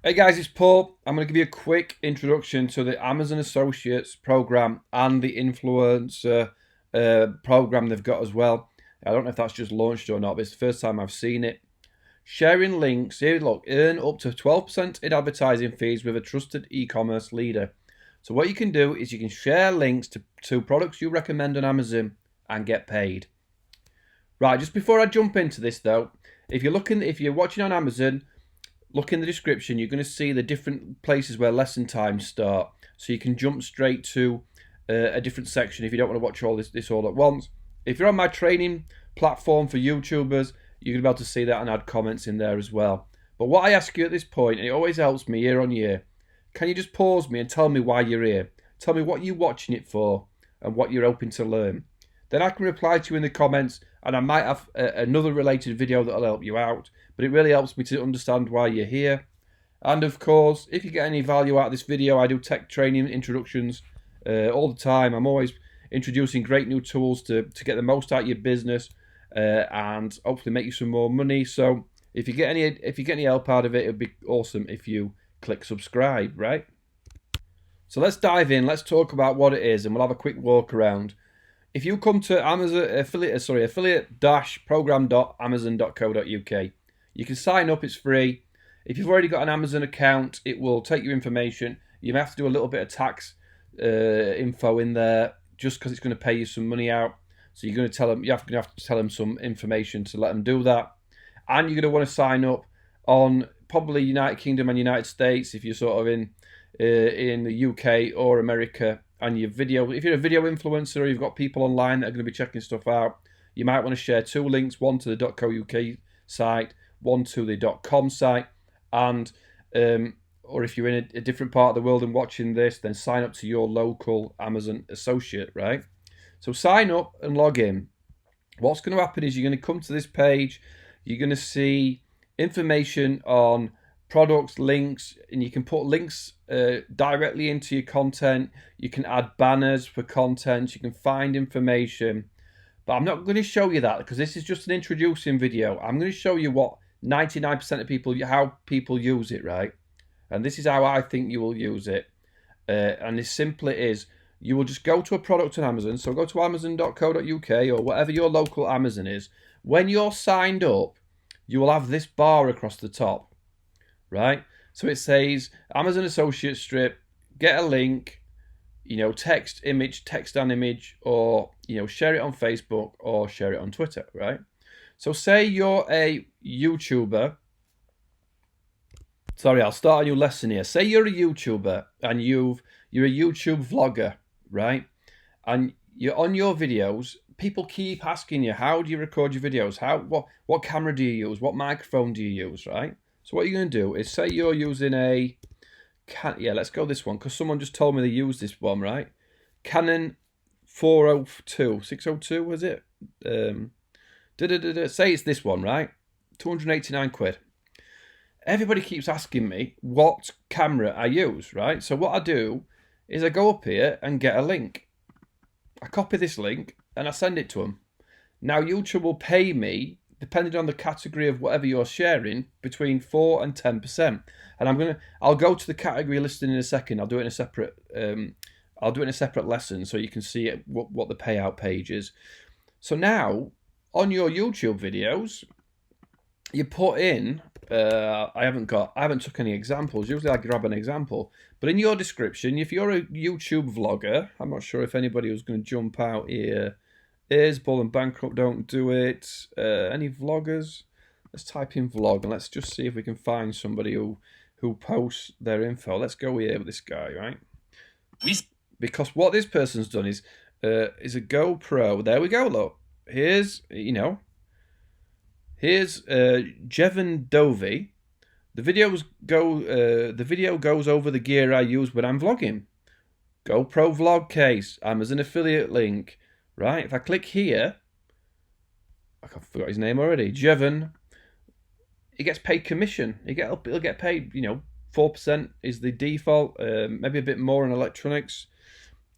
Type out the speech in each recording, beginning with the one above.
Hey guys, it's Paul. I'm going to give you a quick introduction to the Amazon Associates program and the influencer program they've got as well. I don't know if that's just launched or not, but it's the first time I've seen it. Sharing links. Here, look, earn up to 12% in advertising fees with a trusted e-commerce leader. So what you can do is you can share links to products you recommend on Amazon and get paid. Right, just before I jump into this though, if you're watching on Amazon, look in the description. You're going to see the different places where lesson times start, so you can jump straight to a different section if you don't want to watch all this all at once. If you're on my training platform for YouTubers, you're going to be able to see that and add comments in there as well. But what I ask you at this point, and it always helps me year on year, can you just pause me and tell me why you're here? Tell me what you're watching it for and what you're hoping to learn. Then I can reply to you in the comments, and I might have another related video that'll help you out. But it really helps me to understand why you're here. And of course, if you get any value out of this video, I do tech training introductions all the time. I'm always introducing great new tools to get the most out of your business and hopefully make you some more money. So if you get any help out of it, it'd be awesome if you click subscribe, right? So let's dive in. Let's talk about what it is, and we'll have a quick walk around. If you come to Amazon affiliate.program.amazon.co.uk, you can sign up. It's free. If you've already got an Amazon account, it will take your information. You may have to do a little bit of tax info in there just because it's going to pay you some money out. So you're going to tell them you have to tell them some information to let them do that, and you're going to want to sign up on probably United Kingdom and United States if you're sort of in the UK or America. And if you're a video influencer or you've got people online that are going to be checking stuff out, you might want to share two links, one to the .co.uk site, one to the .com site, and or if you're in a different part of the world and watching this, then sign up to your local Amazon associate, right? So sign up and log in. What's going to happen is you're going to come to this page, you're going to see information on products, links, and you can put links directly into your content. You can add banners for content. You can find information. But I'm not going to show you that because this is just an introducing video. I'm going to show you what 99% of people, how people use it, right? And this is how I think you will use it. And as simple it is, you will just go to a product on Amazon. So go to amazon.co.uk or whatever your local Amazon is. When you're signed up, you will have this bar across the top, right? So it says Amazon Associate Strip, get a link, text and image, or, share it on Facebook or share it on Twitter, right? So say you're a YouTuber. Sorry, I'll start a new lesson here. Say you're a YouTuber and you're a YouTube vlogger, right? And you're on your videos. People keep asking you, how do you record your videos? What camera do you use? What microphone do you use, right? So what you're going to do is say you're using let's go this one because someone just told me they use this one, right? Canon 402, 602 was it? Say it's this one, right? 289 quid. Everybody keeps asking me what camera I use, right? So what I do is I go up here and get a link. I copy this link and I send it to them. Now YouTube will pay me, depending on the category of whatever you're sharing, between 4 and 10%. And I'll go to the category listing in a second. I'll do it in a separate lesson so you can see what the payout page is. So now on your YouTube videos, you put in. I haven't took any examples. Usually I grab an example, but in your description, if you're a YouTube vlogger, I'm not sure if anybody was going to jump out here. Is Bull and Bankrupt don't do it. Any vloggers? Let's type in vlog and let's just see if we can find somebody who posts their info. Let's go here with this guy, right? Because what this person's done is a GoPro. There we go. Look, here's Jevon Dovey. The video goes over the gear I use when I'm vlogging. GoPro vlog case. Amazon affiliate link. Right, if I click here, I forgot his name already. Jevon. He gets paid commission. He'll get paid. 4% is the default. Maybe a bit more on electronics.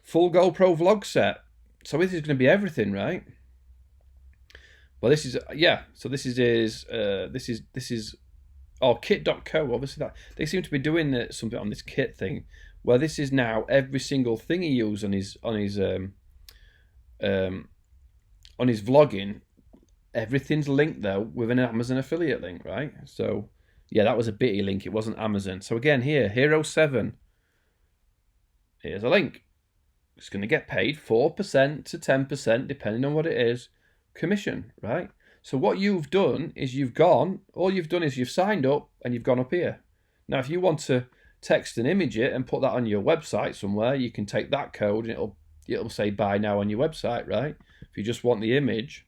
Full GoPro vlog set. So this is going to be everything, right? Well, this is So this is his. This is or kit.co, obviously that they seem to be doing something on this kit thing, where this is now every single thing he uses um, on his vlogging. Everything's linked though with an Amazon affiliate link, right? So yeah, that was a bitty link. It wasn't Amazon. So again, here, Hero 7. Here's a link. It's going to get paid 4% to 10%, depending on what it is, commission, right? So what you've done is all you've done is you've signed up and you've gone up here. Now, if you want to text and image it and put that on your website somewhere, you can take that code and it'll say buy now on your website, right? If you just want the image.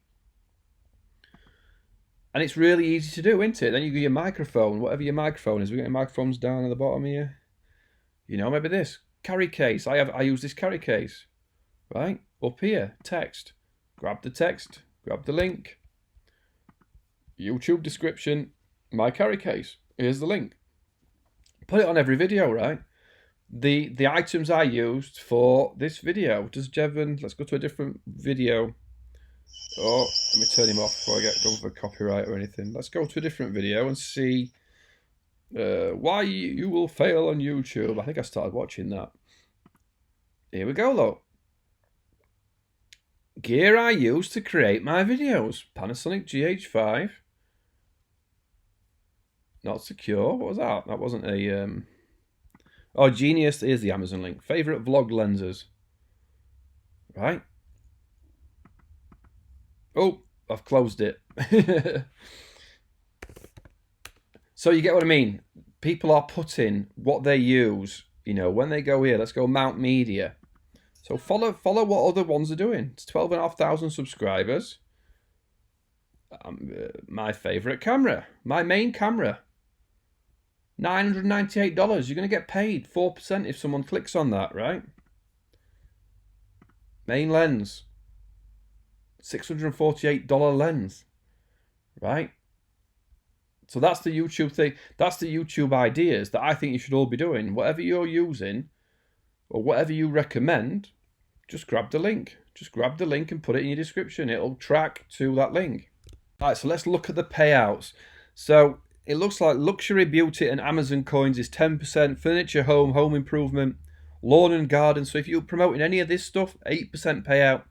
And it's really easy to do, isn't it? Then you get your microphone, whatever your microphone is. We've got your microphones down at the bottom here. You know, maybe this carry case. I use this carry case, right? Up here, text. Grab the text, grab the link. YouTube description, my carry case. Here's the link. Put it on every video, right? The items I used for this video. Does Jevon? Let's go to a different video. Oh, let me turn him off before I get done for copyright or anything. Let's go to a different video and see why you will fail on YouTube. I think I started watching that. Here we go, though. Gear I use to create my videos. Panasonic GH5. Not secure. What was that? That wasn't a... Oh, Genius. Here's the Amazon link. Favorite vlog lenses. Right. Oh, I've closed it. So you get what I mean. People are putting what they use, you know, when they go here. Let's go Mount Media. So follow what other ones are doing. It's 12,500 subscribers. My favorite camera, my main camera, $998. You're going to get paid 4% if someone clicks on that, right? Main lens, $648 lens, right? So that's the YouTube thing. That's the YouTube ideas that I think you should all be doing. Whatever you're using or whatever you recommend, just grab the link. Just grab the link and put it in your description. It'll track to that link. All right, so let's look at the payouts. So it looks like luxury beauty and Amazon coins is 10%, furniture, home improvement, lawn and garden. So if you're promoting any of this stuff, 8% payout.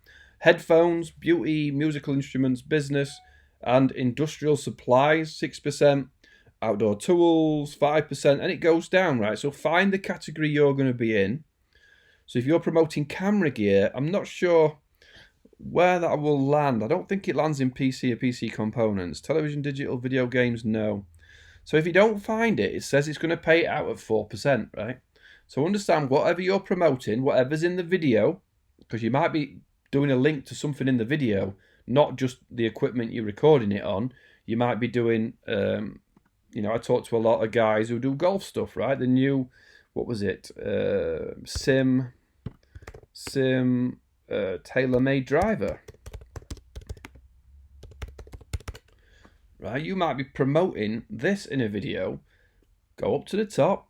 Headphones, beauty, musical instruments, business, and industrial supplies, 6%. Outdoor tools, 5%, and it goes down, right? So find the category you're going to be in. So if you're promoting camera gear, I'm not sure where that will land. I don't think it lands in PC or PC components. Television, digital, video games, no. So if you don't find it, it says it's going to pay it out at 4%, right? So understand whatever you're promoting, whatever's in the video, because you might be doing a link to something in the video, not just the equipment you're recording it on. You might be doing, you know, I talk to a lot of guys who do golf stuff, right? The new, what was it? Sim tailor-made driver. Right? You might be promoting this in a video. Go up to the top,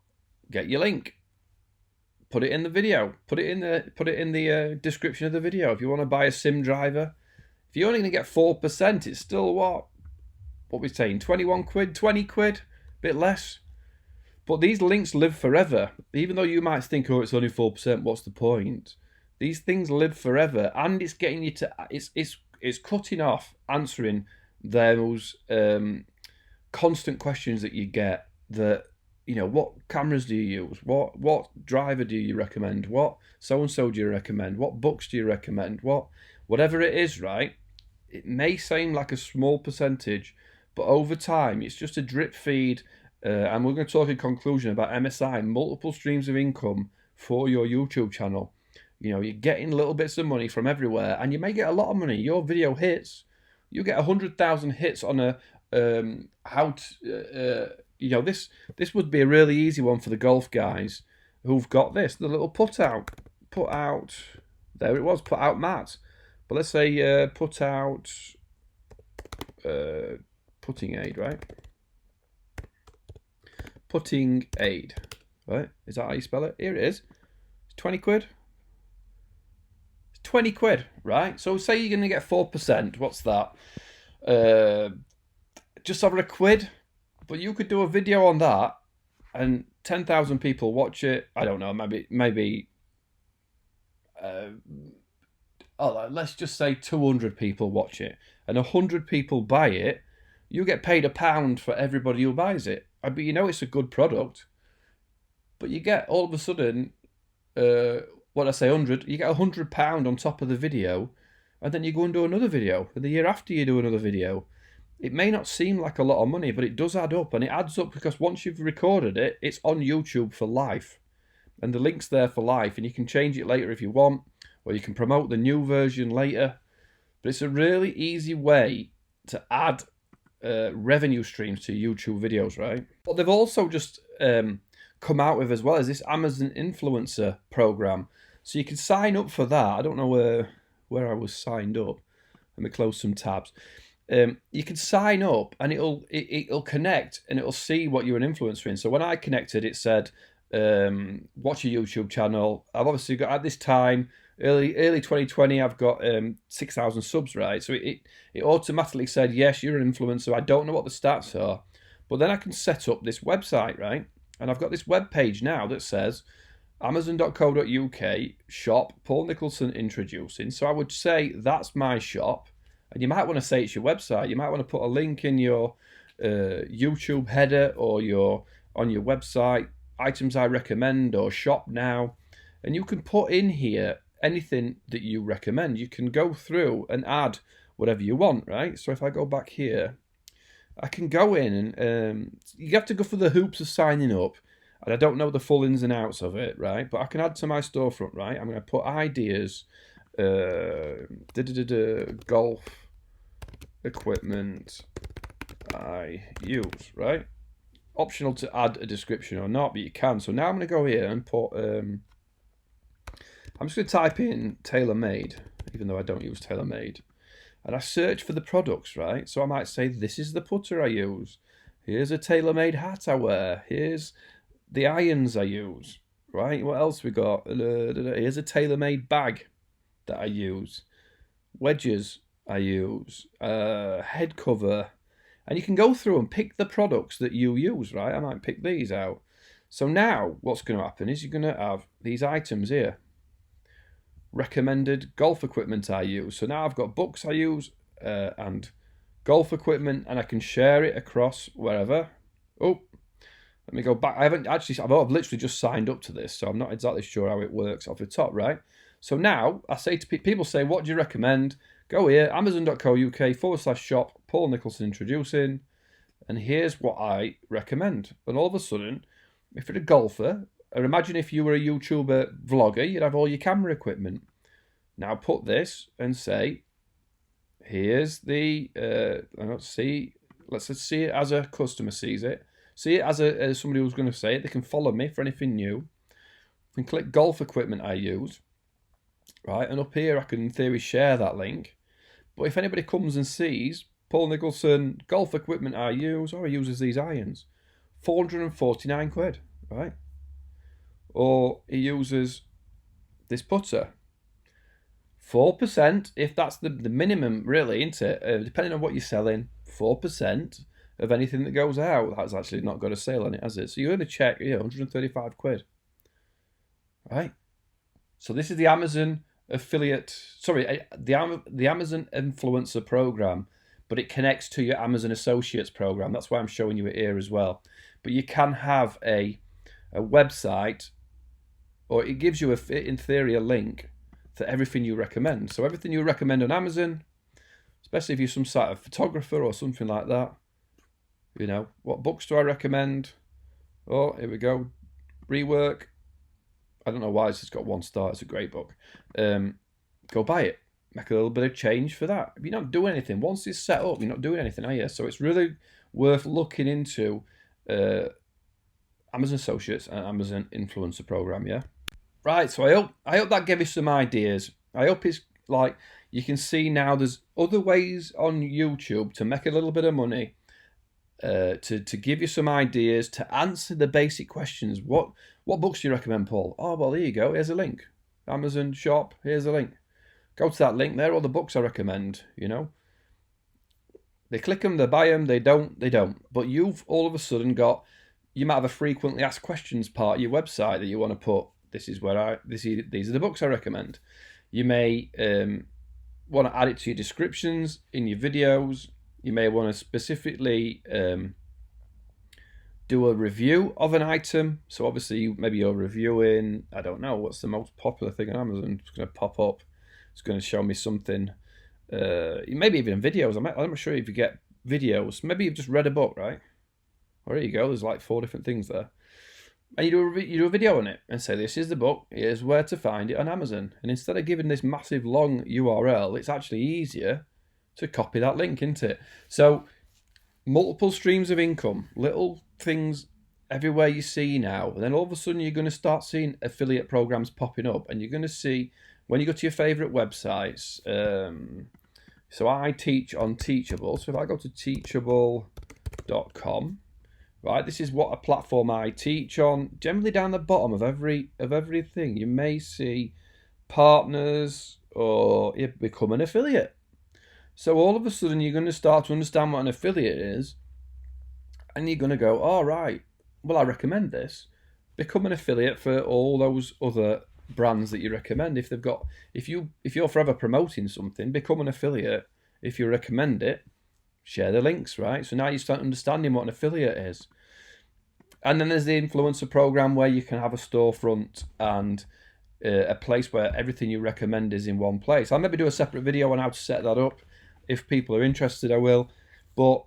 get your link. Put it in the video. Put it in the description of the video. If you want to buy a sim driver, if you're only going to get 4%, it's still what we're saying, 21 quid, 20 quid, a bit less. But these links live forever. Even though you might think, oh, it's only 4%, what's the point? These things live forever, and it's getting you to it's cutting off answering those constant questions that you get. That, you know, what cameras do you use? What driver do you recommend? What so and so do you recommend? What books do you recommend? Whatever it is, right? It may seem like a small percentage, but over time, it's just a drip feed. And we're going to talk in conclusion about MSI, multiple streams of income for your YouTube channel. You know, you're getting little bits of money from everywhere, and you may get a lot of money. Your video hits, you get 100,000 hits on a you know, this would be a really easy one for the golf guys who've got this, the little put out. There it was, put out mat. But let's say put out putting aid, right? Putting aid, right? Is that how you spell it? Here it is. It's 20 quid. 20 quid, right? So say you're going to get 4%. What's that? Just over a quid. But you could do a video on that, and 10,000 people watch it. I don't know, maybe. Let's just say 200 people watch it, and 100 people buy it. You get paid £1 for everybody who buys it. But you know it's a good product. But you get all of a sudden, what I say, 100. You get £100 on top of the video, and then you go and do another video. And the year after, you do another video. It may not seem like a lot of money, but it does add up, and it adds up because once you've recorded it, it's on YouTube for life, and the link's there for life, and you can change it later if you want, or you can promote the new version later. But it's a really easy way to add revenue streams to YouTube videos, right? What they've also just come out with as well is this Amazon influencer program. So you can sign up for that. I don't know where I was signed up. Let me close some tabs. You can sign up, and it'll connect, and it'll see what you're an influencer in. So when I connected, it said, watch your YouTube channel. I've obviously got, at this time, early 2020, I've got 6,000 subs, right? So it automatically said, yes, you're an influencer. I don't know what the stats are, but then I can set up this website, right? And I've got this web page now that says amazon.co.uk shop Paul Nicholson introducing. So I would say that's my shop. And you might want to say it's your website. You might want to put a link in your YouTube header, or on your website, items I recommend, or shop now. And you can put in here anything that you recommend. You can go through and add whatever you want, right? So if I go back here, I can go in and you have to go through the hoops of signing up. And I don't know the full ins and outs of it, right? But I can add to my storefront, right? I'm going to put ideas, golf equipment I use, right? Optional to add a description or not, but you can. So now I'm going to go here and put, I'm just going to type in TaylorMade, even though I don't use TaylorMade. And I search for the products, right? So I might say, this is the putter I use. Here's a TaylorMade hat I wear. Here's the irons I use, right? What else we got? Here's a TaylorMade bag that I use. Wedges I use. Head cover. And you can go through and pick the products that you use, right? I might pick these out. So now what's going to happen is you're going to have these items here. Recommended golf equipment I use. So now I've got books I use and golf equipment, and I can share it across wherever. Oh, let me go back. I've literally just signed up to this, so I'm not exactly sure how it works off the top, right? So now I say to people, say, what do you recommend? Go here, amazon.co.uk/shop, Paul Nicholson introducing, and here's what I recommend. And all of a sudden, if you're a golfer, or imagine if you were a YouTuber vlogger, you'd have all your camera equipment. Now put this and say, here's the, let's see it as a customer sees it. See it as somebody who's going to say it. They can follow me for anything new. I can click golf equipment I use. Right, and up here I can in theory share that link. But if anybody comes and sees Paul Nicholson golf equipment I use, or he uses these irons, 449 quid, right? Or he uses this putter, 4%, if that's the minimum, really, isn't it? Depending on what you're selling, 4% of anything that goes out. That's actually not got a sale on it, has it? So you're going to check, 135 quid, right? So this is the Amazon affiliate, the Amazon influencer program, but it connects to your Amazon Associates program. That's why I'm showing you it here as well. But you can have a website, or it gives you, in theory, a link to everything you recommend. So everything you recommend on Amazon, especially if you're some sort of photographer or something like that, what books do I recommend? Oh, here we go. Rework. I don't know why it's just got 1 star. It's a great book. Go buy it. Make a little bit of change for that. If you're not doing anything, once it's set up, you're not doing anything, are you? So it's really worth looking into Amazon Associates and Amazon Influencer Program, yeah? Right, so I hope that gave you some ideas. I hope it's like you can see now there's other ways on YouTube to make a little bit of money, to give you some ideas, to answer the basic questions. What books do you recommend, Paul? Oh, well, there you go. Here's a link. Amazon shop. Here's a link. Go to that link. There are all the books I recommend, They click them, they buy them, they don't. But you've all of a sudden got, you might have a frequently asked questions part of your website that you want to put, these are the books I recommend. You may want to add it to your descriptions in your videos. You may want to specifically do a review of an item. So obviously, maybe you're reviewing, I don't know, what's the most popular thing on Amazon? It's going to pop up. It's going to show me something. Maybe even videos. I'm not sure if you get videos. Maybe you've just read a book, right? Well, there you go. There's like 4 different things there. And you do a video on it and say, this is the book, here's where to find it on Amazon. And instead of giving this massive long URL, it's actually easier to copy that link, isn't it? So multiple streams of income, little things everywhere you see now. And then all of a sudden you're going to start seeing affiliate programs popping up, and you're going to see when you go to your favorite websites. So I teach on Teachable. So if I go to teachable.com, right, this is what a platform I teach on. Generally down the bottom of everything, you may see partners or you become an affiliate. So all of a sudden you're going to start to understand what an affiliate is, and you're going to go, all right, well, I recommend this. Become an affiliate for all those other brands that you recommend. If you're forever promoting something, become an affiliate. If you recommend it, share the links, right? So now you start understanding what an affiliate is. And then there's the influencer program, where you can have a storefront and a place where everything you recommend is in one place. I'll maybe do a separate video on how to set that up. If people are interested, I will. But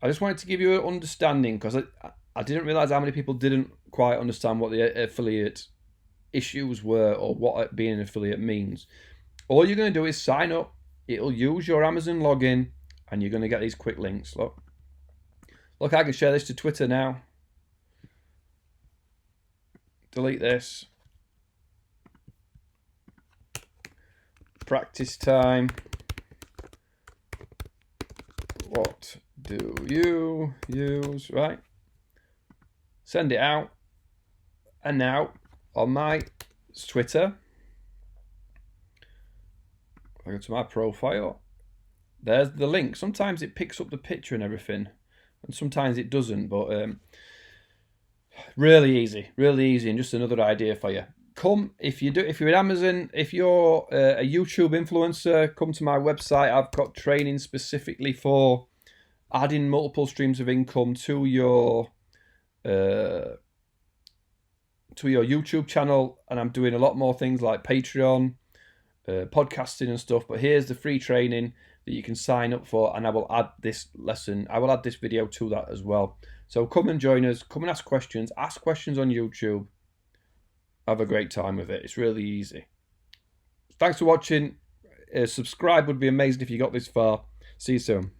I just wanted to give you an understanding, because I didn't realize how many people didn't quite understand what the affiliate issues were or what being an affiliate means. All you're going to do is sign up. It'll use your Amazon login, and you're going to get these quick links. Look, I can share this to Twitter now. Delete this. Practice time. What do you use? Right. Send it out. And now on my Twitter, I go to my profile. There's the link. Sometimes it picks up the picture and everything, and sometimes it doesn't. But really easy, and just another idea for you. If you're at Amazon, if you're a YouTube influencer, come to my website. I've got training specifically for adding multiple streams of income to your YouTube channel, and I'm doing a lot more things like Patreon, podcasting and stuff. But here's the free training that you can sign up for, and I will add this video to that as well. So come and join us, come and ask questions on YouTube. Have a great time with it. It's really easy. Thanks for watching. Subscribe would be amazing if you got this far. See you soon.